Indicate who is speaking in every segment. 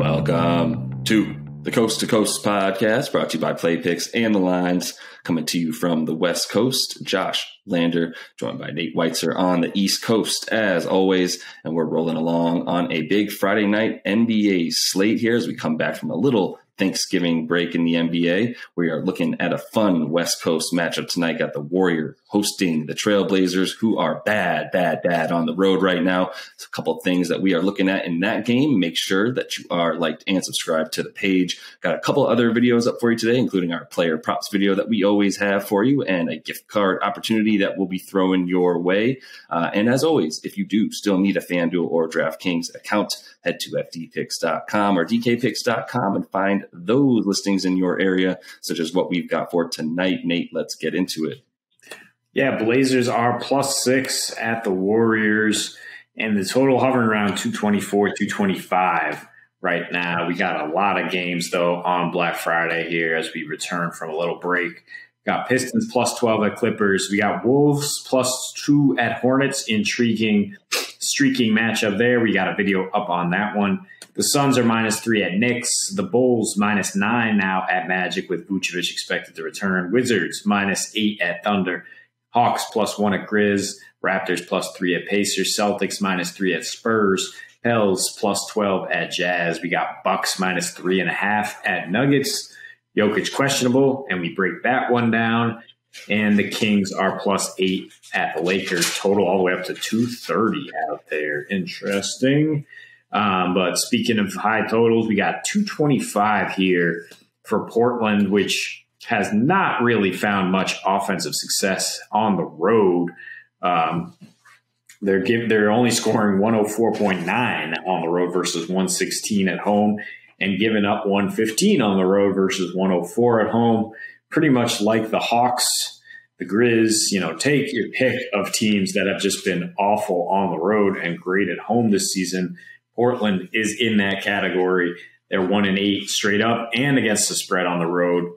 Speaker 1: Welcome to the Coast to Coast podcast, brought to you by Play Picks and the Lines, coming to you from the West Coast. Josh Lander, joined by Nate Weitzer on the East Coast, as always, and we're rolling along on a big Friday night NBA slate here as we come back from a little Thanksgiving break in the NBA. We are looking at a fun West Coast matchup tonight. Got the Warriors hosting the Trailblazers, who are bad on the road right now. There's a couple of things that we are looking at in that game. Make sure that you are liked and subscribed to the page. Got a couple other videos up for you today, including our player props video that we always have for you, and a gift card opportunity that we'll be throwing your way. And as always, if you do still need a FanDuel or DraftKings account, head to fdpicks.com or dkpicks.com and find those listings in your area, such as what we've got for tonight. Nate, let's get into it.
Speaker 2: Yeah, Blazers are +6 at the Warriors, and the total hovering around 224, 225 right now. We got a lot of games, though, on Black Friday here as we return from a little break. Got Pistons +12 at Clippers. We got Wolves +2 at Hornets. Intriguing streaking matchup there. We got a video up on that one. The Suns are -3 at Knicks. The Bulls -9 now at Magic, with Vucevic expected to return. Wizards -8 at Thunder. Hawks +1 at Grizz. Raptors +3 at Pacers. Celtics -3 at Spurs. Pels +12 at Jazz. We got Bucks -3.5 at Nuggets. Jokic questionable, and we break that one down. And the Kings are +8 at the Lakers. Total all the way up to 230 out there. Interesting. But speaking of high totals, we got 225 here for Portland, which has not really found much offensive success on the road. They're only scoring 104.9 on the road versus 116 at home, and giving up 115 on the road versus 104 at home. Pretty much like the Hawks, the Grizz. Take your pick of teams that have just been awful on the road and great at home this season. Portland is in that category. They're 1-8 straight up and against the spread on the road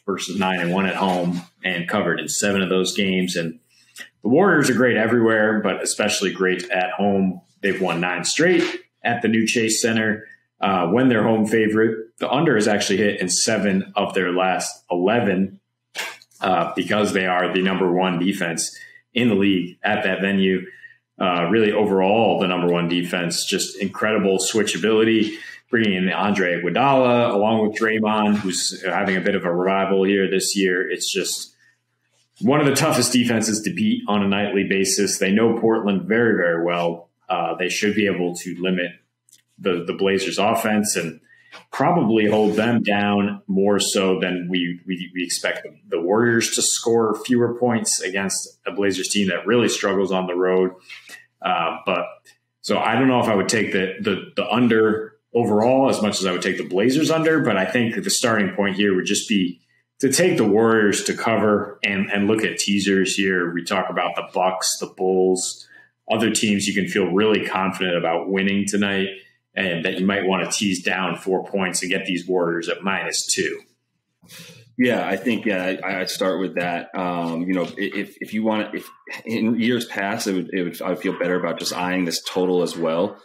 Speaker 2: versus 9-1 at home, and covered in 7 of those games. And the Warriors are great everywhere, but especially great at home. They've won 9 straight at the new Chase Center when they're home favorite. The under is actually hit in 7 of their last 11 because they are the number 1 defense in the league at that venue. Really, overall, the number 1 defense. Just incredible switchability. Bringing in Andre Iguodala along with Draymond, who's having a bit of a revival here this year. It's just one of the toughest defenses to beat on a nightly basis. They know Portland very, very well. They should be able to limit the Blazers' offense and probably hold them down more so than we expect the Warriors to score fewer points against a Blazers team that really struggles on the road. So I don't know if I would take the under overall as much as I would take the Blazers under, but I think the starting point here would just be to take the Warriors to cover and look at teasers here. We talk about the Bucks, the Bulls, other teams you can feel really confident about winning tonight, and that you might want to tease down 4 points and get these Warriors at -2.
Speaker 1: Yeah, I think I'd start with that. If you want to, if in years past, I would feel better about just eyeing this total as well,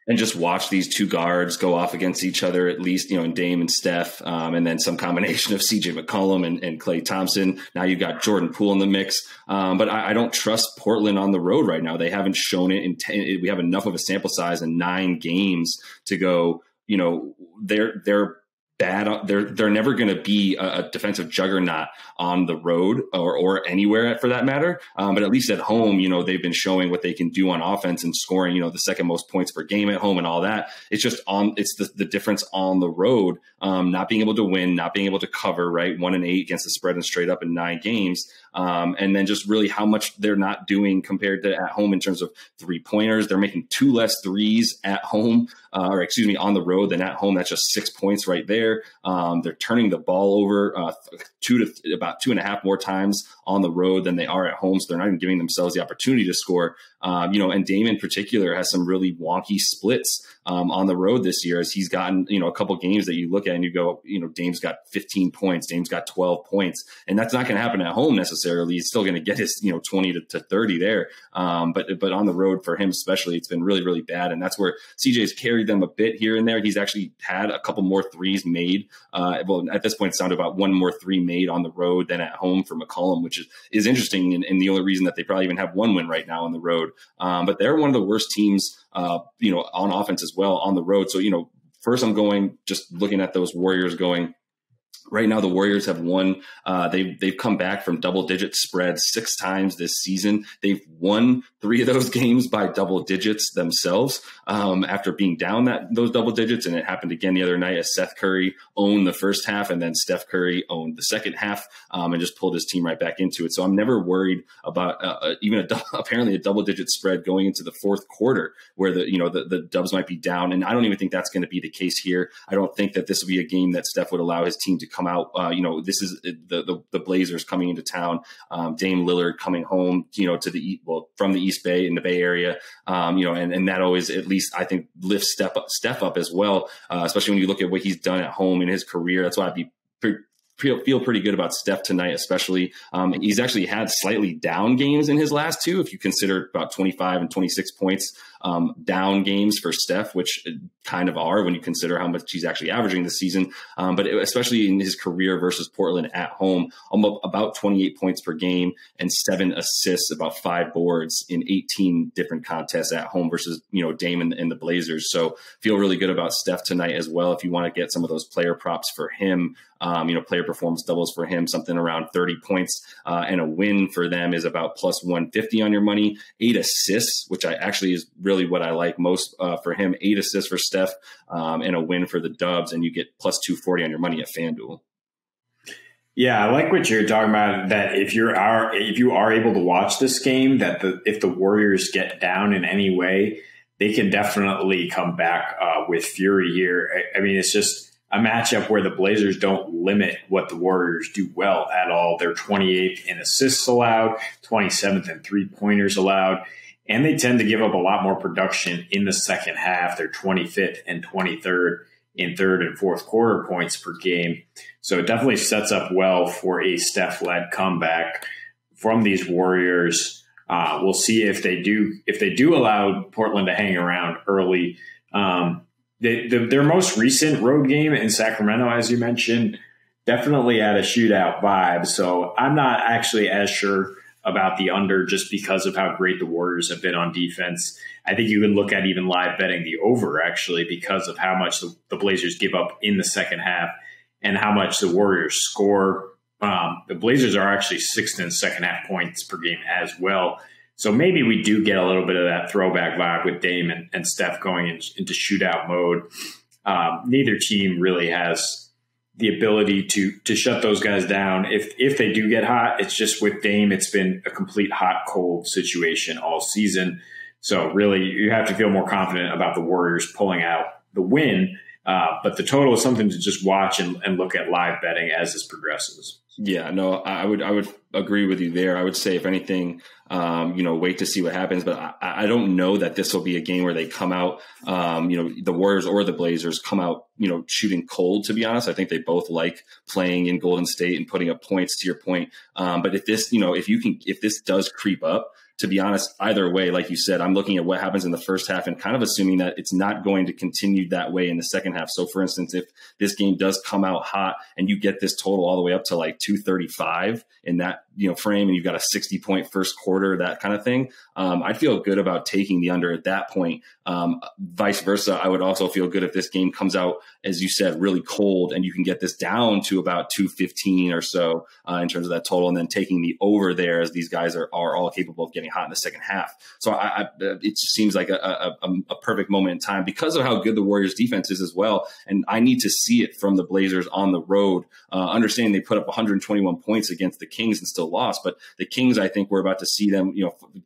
Speaker 1: and just watch these 2 guards go off against each other, at least, in Dame and Steph, and then some combination of CJ McCollum and Klay Thompson. Now you've got Jordan Poole in the mix. But I don't trust Portland on the road right now. They haven't shown it. We have enough of a sample size in 9 games to go, they're bad. They're never going to be a defensive juggernaut on the road or anywhere for that matter. But at least at home, they've been showing what they can do on offense and scoring, the second most points per game at home and all that. It's just it's the difference on the road, not being able to win, not being able to cover, right? 1-8 against the spread and straight up in 9 games. And then just really how much they're not doing compared to at home in terms of 3-pointers. They're making 2 less threes at home, on the road than at home. That's just 6 points right there. They're turning the ball over about 2.5 more times on the road than they are at home. So they're not even giving themselves the opportunity to score. And Dame in particular has some really wonky splits on the road this year, as he's gotten, a couple games that you look at and you go, Dame's got 15 points, Dame's got 12 points, and that's not going to happen at home necessarily. He's still going to get his, 20 to 30 there. But on the road for him especially, it's been really, really bad. And that's where CJ's carried them a bit here and there. He's actually had a couple more threes made. At this point, it's down to about one more three made on the road than at home for McCollum, which is interesting. And the only reason that they probably even have one win right now on the road. But they're one of the worst teams, on offense as well on the road. So, first I'm going, just looking at those Warriors going, right now, the Warriors have won. They've come back from double-digit spreads 6 times this season. They've won 3 of those games by double digits themselves after being down those double digits. And it happened again the other night as Seth Curry owned the first half and then Steph Curry owned the second half and just pulled his team right back into it. So I'm never worried about even apparently a double-digit spread going into the fourth quarter where the Dubs might be down. And I don't even think that's going to be the case here. I don't think that this will be a game that Steph would allow his team to come out. This is the Blazers coming into town. Dame Lillard coming home, from the East Bay in the Bay Area, and that always, at least I think, lifts Steph up as well, especially when you look at what he's done at home in his career. That's why I'd be feel pretty good about Steph tonight, especially. He's actually had slightly down games in his last 2, if you consider about 25 and 26 points down games for Steph, which kind of are when you consider how much he's actually averaging this season. But especially in his career versus Portland at home, about 28 points per game and 7 assists, about 5 boards in 18 different contests at home versus, Dame and the Blazers. So feel really good about Steph tonight as well. If you want to get some of those player props for him, player performance doubles for him, something around 30 points and a win for them is about plus 150 on your money. 8 assists, which I actually is really what I like most for him. 8 assists for Steph and a win for the Dubs, and you get plus 240 on your money at FanDuel.
Speaker 2: Yeah, I like what you're talking about, that if you are able to watch this game, that if the Warriors get down in any way, they can definitely come back with fury here. I mean, it's just a matchup where the Blazers don't limit what the Warriors do well at all. They're 28th in assists allowed, 27th in three-pointers allowed, and they tend to give up a lot more production in the second half. They're 25th and 23rd in third and fourth quarter points per game. So it definitely sets up well for a Steph-led comeback from these Warriors. We'll see if they do allow Portland to hang around early. Their most recent road game in Sacramento, as you mentioned, definitely had a shootout vibe. So I'm not actually as sure about the under just because of how great the Warriors have been on defense. I think you can look at even live betting the over, actually, because of how much the Blazers give up in the second half and how much the Warriors score. The Blazers are actually 6th in second half points per game as well. So maybe we do get a little bit of that throwback vibe with Dame and Steph going into shootout mode. Neither team really has the ability to shut those guys down. If they do get hot, it's just with Dame, it's been a complete hot-cold situation all season. So really, you have to feel more confident about the Warriors pulling out the win. But the total is something to just watch and look at live betting as this progresses.
Speaker 1: Yeah, no, I would agree with you there. I would say, if anything, wait to see what happens. But I don't know that this will be a game where they come out, the Warriors or the Blazers come out, shooting cold, to be honest. I think they both like playing in Golden State and putting up points, to your point. But if this, if this does creep up, to be honest, either way, like you said, I'm looking at what happens in the first half and kind of assuming that it's not going to continue that way in the second half. So, for instance, if this game does come out hot and you get this total all the way up to like 235 in that frame, and you've got a 60-point first quarter, that kind of thing, I'd feel good about taking the under at that point. Vice versa, I would also feel good if this game comes out, as you said, really cold, and you can get this down to about 215 or so in terms of that total, and then taking the over there, as these guys are all capable of getting hot in the second half. So it just seems like a perfect moment in time because of how good the Warriors defense is as well. And I need to see it from the Blazers on the road, understanding they put up 121 points against the Kings and still still lost. But the Kings, I think we're about to see them,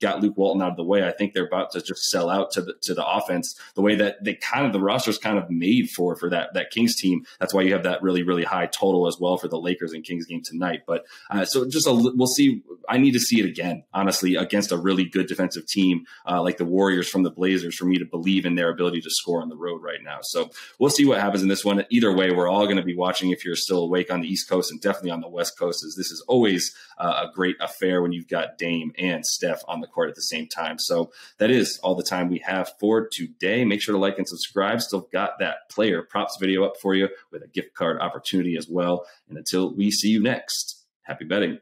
Speaker 1: got Luke Walton out of the way. I think they're about to just sell out to the offense the way that the roster's kind of made for that Kings team. That's why you have that really, really high total as well for the Lakers and Kings game tonight. But we'll see. I need to see it again, honestly, against a really good defensive team like the Warriors from the Blazers for me to believe in their ability to score on the road right now. So we'll see what happens in this one. Either way, we're all going to be watching if you're still awake on the East Coast and definitely on the West Coast, as this is always a great affair when you've got Dame and Steph on the court at the same time. So that is all the time we have for today. Make sure to like and subscribe. Still got that player props video up for you with a gift card opportunity as well. And until we see you next, happy betting.